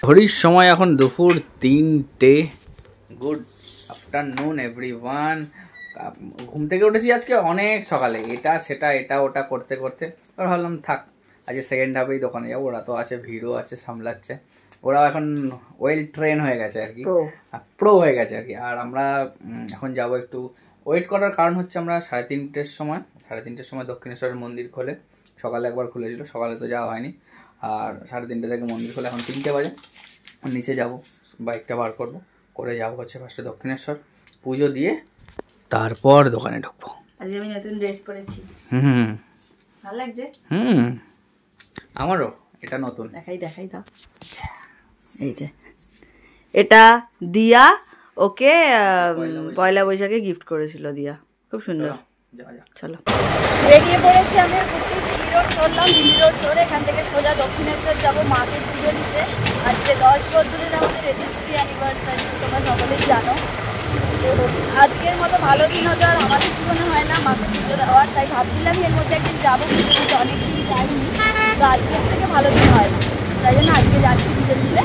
ঘড়ির সময় এখন দুপুর 3টে। Good afternoon everyone. ঘুম থেকে উঠেছি আজকে অনেক সকালে, এটা সেটা এটা ওটা করতে করতে আর ভাবলাম থাক আজকে সেকেন্ড হাফেই দোকানে যাবো। ওরা তো আছে, ভিড়ও আছে, সামলাচ্ছে। ওরাও এখন ওয়েল ট্রেন হয়ে গেছে আর কি, প্রো হয়ে গেছে আর কি। আর আমরা এখন যাব একটু ওয়েট করার কারণ হচ্ছে আমরা 3:30টার সময় দক্ষিণেশ্বরের মন্দির খোলে। সকালে একবার খুলেছিল, সকালে তো যাওয়া হয়নি। আর 3:30 থেকে মন্দির খোলে, এখন 3টে বাজে। নিচে যাব, বাইকটা বার করবো, করে যাবো হচ্ছে ফার্স্টে দক্ষিণেশ্বর, পুজো দিয়ে তারপর দোকানে ঢুকবো। আজকে আমি নতুন ড্রেস পরেছি, ভালো লাগছে। আমারও এটা নতুন। দেখাই দাও, এই যে এটা দিয়া ওকে পয়লা বৈশাখে গিফট করেছিল দিয়া, খুব সুন্দর। চলো বেরিয়ে পড়েছি আমি। দিল্লি রোড ধরলাম, দিল্লি রোড ধরে এখান থেকে সোজা দক্ষিণেশ্বর যাবো মাকে পুজো দিতে। আজকে 10 বছরের আমাদের রেজিস্ট্রি অ্যানিভার্সারি, তোমরা সকলেই জানো। তো আজকের মতো ভালো দিন হয়তো আর আমাদের জীবনে হয় না মাকে পুজো দেওয়ার, তাই ভাবছিলাম এর মধ্যে একদিন যাবো পুজো দিতে, অনেকদিন যাইনি। তো আজকের থেকে ভালো দিন হয়, তাই জন্য আজকে যাচ্ছি পুজো দিতে।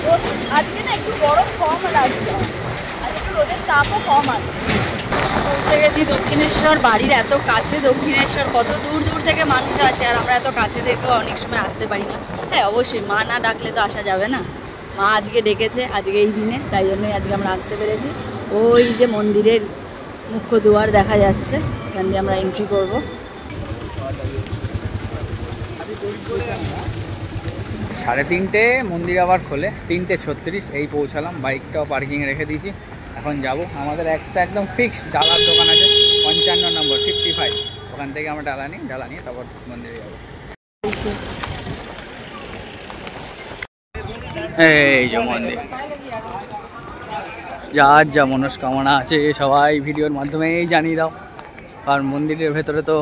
তো আজকে না একটু গরম কম লাগছে, আর একটু রোদের তাপও কম আছে। পৌঁছে গেছি দক্ষিণেশ্বর, বাড়ির এত কাছে দক্ষিণেশ্বর, কত দূর দূর থেকে মানুষ আসে, আর আমরা এত কাছে থেকেও অনেক সময় আসতে পারি না। হ্যাঁ অবশ্যই মা না ডাকলে তো আসা যাবে না, মা আজকে ডেকেছে আজকে এই দিনে, তাই জন্যই আজকে আমরা আসতে পেরেছি। ওই যে মন্দিরের মুখ্য দুয়ার দেখা যাচ্ছে, এখান দিয়ে আমরা এন্ট্রি করব। 3:30 মন্দির আবার খোলে, 3:36 এই পৌঁছালাম। বাইকটাও পার্কিংয়ে রেখে দিয়েছি, এখন যাব। আমাদের একটা একদম ফিক্সড ডালার দোকান আছে 55 নম্বর 55, ওখান থেকে আমরা ডালা নিয়ে তারপর মন্দিরে যাবো। এই যে মন্দির, যার যা মনস্কামনা আছে সবাই ভিডিওর মাধ্যমেই জানিয়ে দাও। আর মন্দিরের ভেতরে তো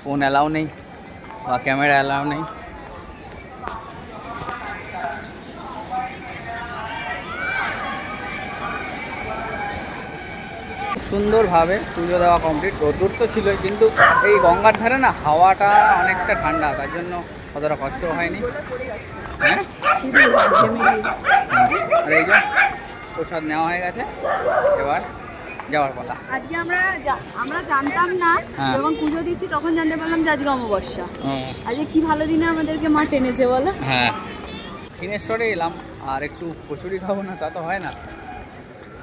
ফোন অ্যালাউ নেই বা ক্যামেরা অ্যালাউ নেই। সুন্দরভাবে পুজো দেওয়া কমপ্লিট। রোদ্দুর তো ছিলই, কিন্তু এই গঙ্গার ধারে না হাওয়াটা অনেকটা ঠান্ডা, তার জন্য অতটা কষ্ট হয়নি। হ্যাঁ, আর এই যে প্রসাদ নেওয়া হয়ে গেছে, এবার যাওয়ার কথা। আজকে আমরা জানতাম না, যখন পুজো দিচ্ছি তখন জানতে পারলাম যে আজকে অমাবস্যা। আজকে কি ভালো দিনে আমাদেরকে মা টেনেছে বলো। হ্যাঁ, দক্ষিণেশ্বরে এলাম, আর একটু কচুরি খাবো না তা তো হয় না।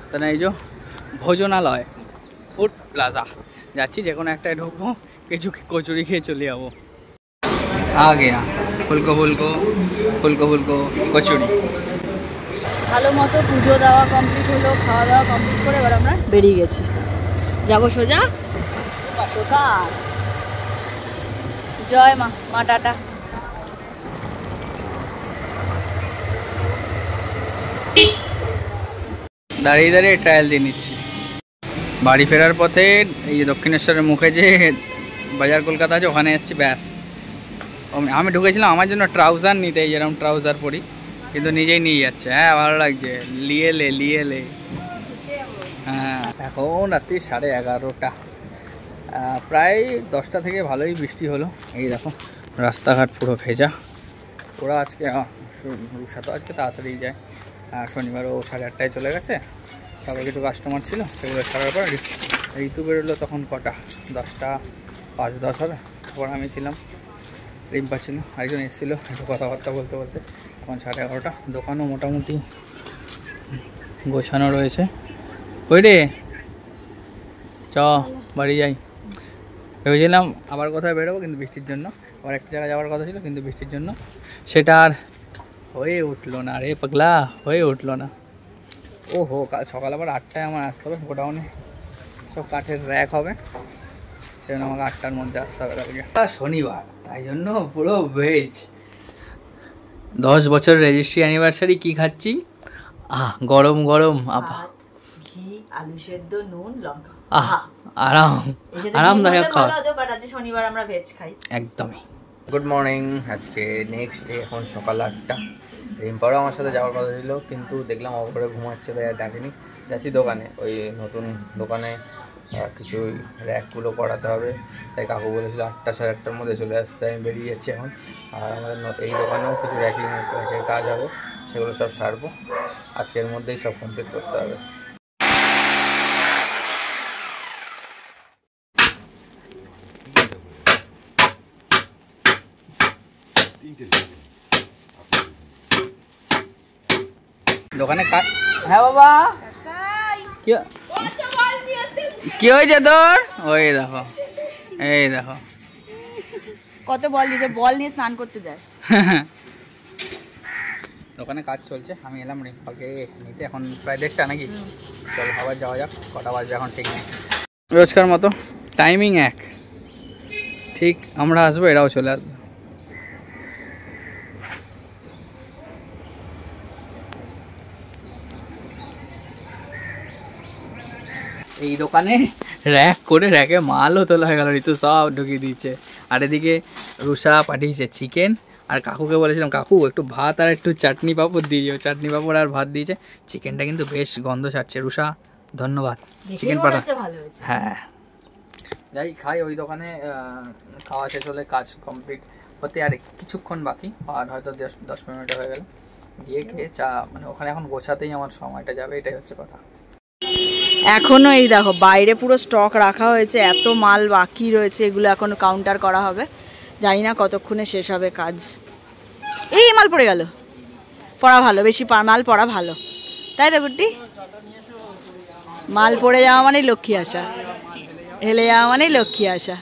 তা না, এই যে ভোজনালয় ফুড প্লাজা যাচ্ছি, যে কোনো একটাই ঢুকবো, কিছু কচুরি খেয়ে চলে যাবো। আগে ফুলকো কচুরি। ভালো মতো পুজো দেওয়া কমপ্লিট হলো, খাওয়া দাওয়া কমপ্লিট করে এবার আমরা বেরিয়ে গেছি, যাবো সোজা কোথায়। জয় মা, মা টাটা। দাঁড়িয়ে দাঁড়িয়ে ট্রায়াল দিয়ে নিচ্ছি। বাড়ি ফেরার পথে এই যে দক্ষিণেশ্বরের মুখে যে বাজার কলকাতা আছে, ওখানে এসেছি, ব্যাস। আমি ঢুকেছিলাম আমার জন্য ট্রাউজার নিতে, এই যেরকম ট্রাউজার পরি, কিন্তু নিজেই নিয়ে যাচ্ছে। হ্যাঁ, ভালো লাগছে, লিয়ে লে। হ্যাঁ, এখন রাত্রি 11:30, প্রায় 10টা থেকে ভালোই বৃষ্টি হলো। এই দেখো রাস্তাঘাট পুরো ভেজা। ওরা আজকে রুষা তো আজকে তাড়াতাড়ি যায়, শনিবারও 8:30টায় চলে গেছে। তারপর কিছু কাস্টমার ছিল, সেগুলো ছাড়ার পর ঋতু বেরোলো তখন কটা 10টা 5-10 হবে। তারপর আমি ছিলাম, রিম্পা ছিল, আরেকজন এসেছিলো, একটু কথাবার্তা বলতে এখন 11:30। দোকানও মোটামুটি গোছানো রয়েছে। কই রে, চ বাড়ি যাই। ভেবেছিলাম আবার কোথায় বেরোবো, কিন্তু বৃষ্টির জন্য, আবার একটা জায়গায় যাওয়ার কথা ছিল, কিন্তু বৃষ্টির জন্য সেটা আর হয়ে উঠলো না রে পাগলা, হয়ে উঠলো না। ওহো, কাল সকাল আবার 8টায় আমার আসতে হবে, গোডাউনে সব কাঠের র্যাক হবে, সেজন্য আমাকে 8টার মধ্যে আসতে হবে। শনিবার, তাই জন্য পুরো ভেজ। 10 বছর রেজিস্ট্রি অ্যানিভার্সারি। কি খাচ্ছি? গরম ঘি, আলু সেদ্ধ, নুন, লঙ্কা। আরামদায়ক খাওয়া। শনিবার আমরা ভেজ খাই একদমই। গুড মর্নিং, আজকে নেক্সট ডে, এখন সকাল 8টা। রিম্পারও আমার সাথে যাওয়ার কথা ছিল, কিন্তু দেখলাম অপরে ঘুমাচ্ছে, তাই আর ডাকিনি। যাচ্ছি দোকানে, ওই নতুন দোকানে কিছু র্যাকগুলো করাতে হবে, তাই কাকু বলেছিল 8টা সাড়ে 8টার মধ্যে চলে আসতে। আমি বেরিয়ে যাচ্ছি এখন। আর আমাদের এই দোকানেও কিছু র্যাকের কাজ হবে, সেগুলো সব সারবো। আজকের মধ্যেই সব কমপ্লিট করতে হবে। দোকানে কাজ। হ্যাঁ বাবা, কি হয়েছে তোর? ওই দেখো, এই দেখো কত বল দিতে, বল নিয়ে স্নান করতে যায়। দোকানে কাজ চলছে, আমি এলাম রিম্পাকে নিতে। এখন প্রায় 1:30 নাকি? চলো আবার যাওয়া যাক। কটা বাজবে এখন ঠিক নেই। রোজকার মতো টাইমিং এক, ঠিক আমরা আসবো এরাও চলে আসবে। এই দোকানে র্যাক করে র্যাকে মালও তোলা হয়ে গেল, ঋতু সব ঢুকিয়ে দিচ্ছে। আর এদিকে রুষা পাঠিয়েছে চিকেন, আর কাকুকে বলেছিলাম কাকু একটু ভাত আর একটু চাটনি পাঁপড় দিও। চাটনি পাঁপড় আর ভাত দিয়েছে। চিকেনটা কিন্তু বেশ গন্ধ ছাড়ছে। রুষা ধন্যবাদ, চিকেন পাঠা। হ্যাঁ যাই খাই ওই দোকানে। খাওয়া শেষ হলে কাজ কমপ্লিট হতে আর কিছুক্ষণ বাকি, আর হয়তো 10 মিনিট হয়ে গেল। গিয়ে খেয়ে চা, মানে ওখানে এখন গোছাতেই আমার সময়টা যাবে, এটাই হচ্ছে কথা। এখনো এই দেখো বাইরে পুরো স্টক রাখা হয়েছে, এত মাল বাকি রয়েছে, এগুলো এখনো কাউন্টার করা হবে। জানি না কতক্ষণে শেষ হবে কাজ। এই মাল পড়ে গেল, পড়া ভালো, বেশি মাল পড়া ভালো, তাই তো গুড্ডি? মাল পড়ে যাওয়া মানে লক্ষ্মী আসা, হেলে যাওয়া মানে লক্ষ্মী আসা।